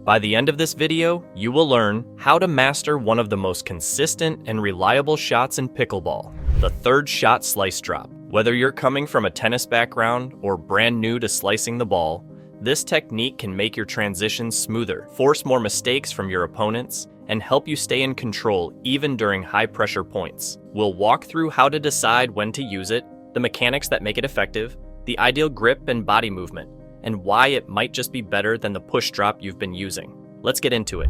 By the end of this video, you will learn how to master one of the most consistent and reliable shots in pickleball, the third shot slice drop. Whether you're coming from a tennis background or brand new to slicing the ball, this technique can make your transitions smoother, force more mistakes from your opponents, and help you stay in control even during high-pressure points. We'll walk through how to decide when to use it, the mechanics that make it effective, the ideal grip and body movement, and why it might just be better than the push drop you've been using. Let's get into it.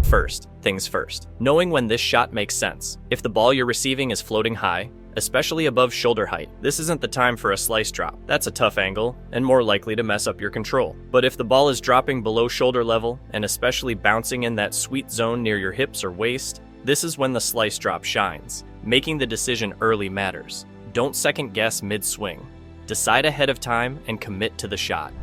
First things first, knowing when this shot makes sense. If the ball you're receiving is floating high, especially above shoulder height, this isn't the time for a slice drop. That's a tough angle and more likely to mess up your control. But if the ball is dropping below shoulder level and especially bouncing in that sweet zone near your hips or waist, this is when the slice drop shines. Making the decision early matters. Don't second guess mid-swing. Decide ahead of time and commit to the shot.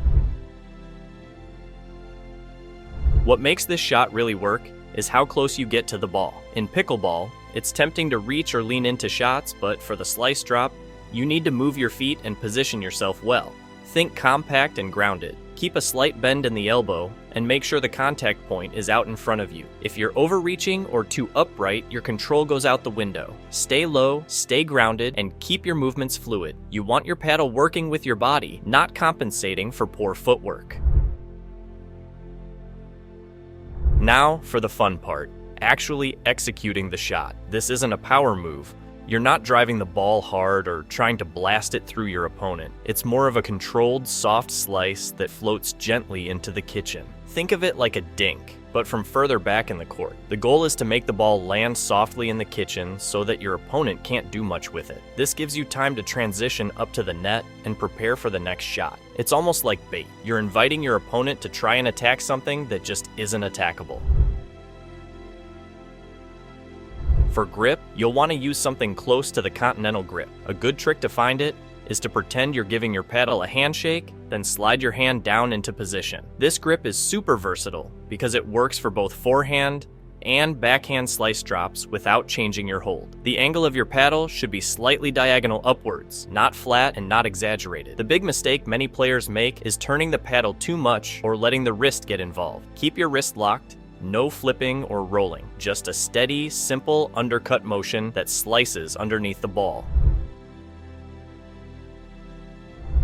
What makes this shot really work is how close you get to the ball. In pickleball, it's tempting to reach or lean into shots, but for the slice drop, you need to move your feet and position yourself well. Think compact and grounded. Keep a slight bend in the elbow and make sure the contact point is out in front of you. If you're overreaching or too upright, your control goes out the window. Stay low, stay grounded, and keep your movements fluid. You want your paddle working with your body, not compensating for poor footwork. Now for the fun part, actually executing the shot. This isn't a power move. You're not driving the ball hard or trying to blast it through your opponent. It's more of a controlled, soft slice that floats gently into the kitchen. Think of it like a dink, but from further back in the court. The goal is to make the ball land softly in the kitchen so that your opponent can't do much with it. This gives you time to transition up to the net and prepare for the next shot. It's almost like bait. You're inviting your opponent to try and attack something that just isn't attackable. For grip, you'll want to use something close to the continental grip. A good trick to find it is to pretend you're giving your paddle a handshake, then slide your hand down into position. This grip is super versatile because it works for both forehand and backhand slice drops without changing your hold. The angle of your paddle should be slightly diagonal upwards, not flat and not exaggerated. The big mistake many players make is turning the paddle too much or letting the wrist get involved. Keep your wrist locked. No flipping or rolling, just a steady, simple undercut motion that slices underneath the ball.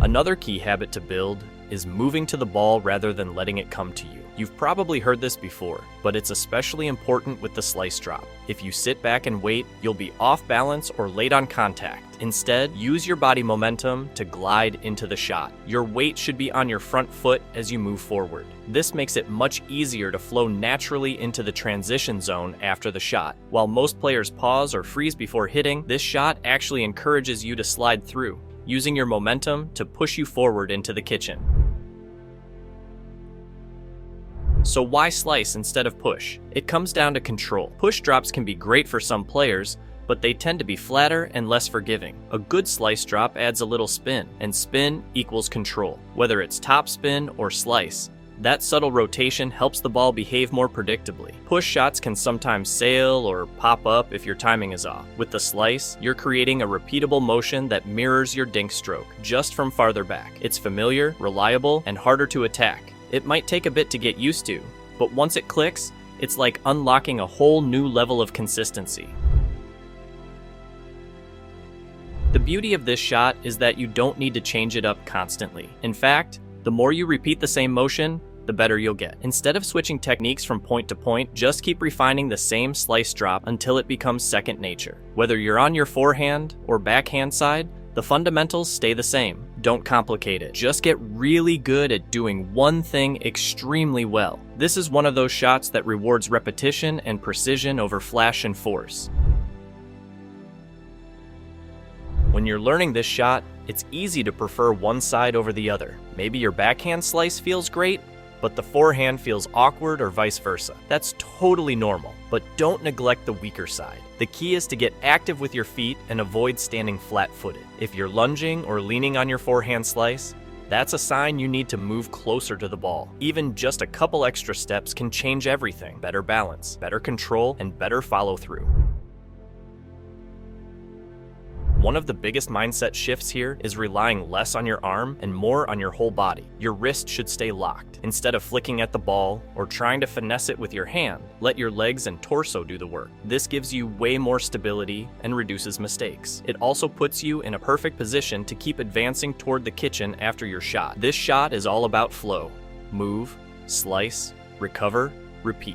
Another key habit to build is moving to the ball rather than letting it come to you. You've probably heard this before, but it's especially important with the slice drop. If you sit back and wait, you'll be off balance or late on contact. Instead, use your body momentum to glide into the shot. Your weight should be on your front foot as you move forward. This makes it much easier to flow naturally into the transition zone after the shot. While most players pause or freeze before hitting, this shot actually encourages you to slide through, using your momentum to push you forward into the kitchen. So why slice instead of push? It comes down to control. Push drops can be great for some players, but they tend to be flatter and less forgiving. A good slice drop adds a little spin, and spin equals control. Whether it's top spin or slice, that subtle rotation helps the ball behave more predictably. Push shots can sometimes sail or pop up if your timing is off. With the slice, you're creating a repeatable motion that mirrors your dink stroke, just from farther back. It's familiar, reliable, and harder to attack. It might take a bit to get used to, but once it clicks, it's like unlocking a whole new level of consistency. The beauty of this shot is that you don't need to change it up constantly. In fact, the more you repeat the same motion, the better you'll get. Instead of switching techniques from point to point, just keep refining the same slice drop until it becomes second nature. Whether you're on your forehand or backhand side, the fundamentals stay the same. Don't complicate it. Just get really good at doing one thing extremely well. This is one of those shots that rewards repetition and precision over flash and force. When you're learning this shot, it's easy to prefer one side over the other. Maybe your backhand slice feels great, but the forehand feels awkward or vice versa. That's totally normal, but don't neglect the weaker side. The key is to get active with your feet and avoid standing flat-footed. If you're lunging or leaning on your forehand slice, that's a sign you need to move closer to the ball. Even just a couple extra steps can change everything. Better balance, better control, and better follow through. One of the biggest mindset shifts here is relying less on your arm and more on your whole body. Your wrist should stay locked. Instead of flicking at the ball or trying to finesse it with your hand, let your legs and torso do the work. This gives you way more stability and reduces mistakes. It also puts you in a perfect position to keep advancing toward the kitchen after your shot. This shot is all about flow. Move, slice, recover, repeat.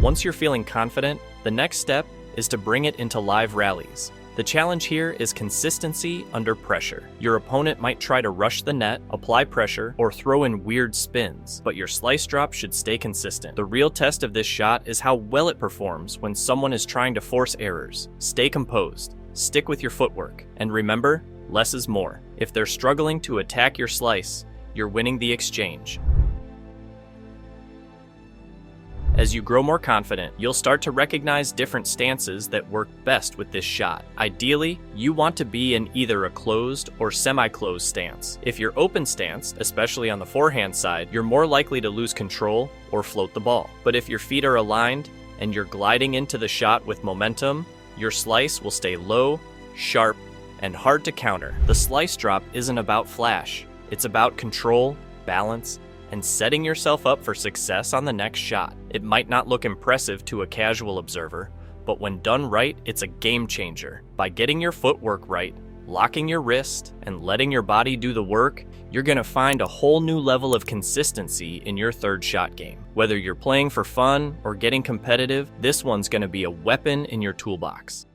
Once you're feeling confident, the next step is to bring it into live rallies. The challenge here is consistency under pressure. Your opponent might try to rush the net, apply pressure, or throw in weird spins, but your slice drop should stay consistent. The real test of this shot is how well it performs when someone is trying to force errors. Stay composed, stick with your footwork, and remember, less is more. If they're struggling to attack your slice, you're winning the exchange. As you grow more confident, you'll start to recognize different stances that work best with this shot. Ideally, you want to be in either a closed or semi-closed stance. If you're open stance, especially on the forehand side, you're more likely to lose control or float the ball. But if your feet are aligned and you're gliding into the shot with momentum, your slice will stay low, sharp, and hard to counter. The slice drop isn't about flash. It's about control, balance, and setting yourself up for success on the next shot. It might not look impressive to a casual observer, but when done right, it's a game changer. By getting your footwork right, locking your wrist, and letting your body do the work, you're gonna find a whole new level of consistency in your third shot game. Whether you're playing for fun or getting competitive, this one's gonna be a weapon in your toolbox.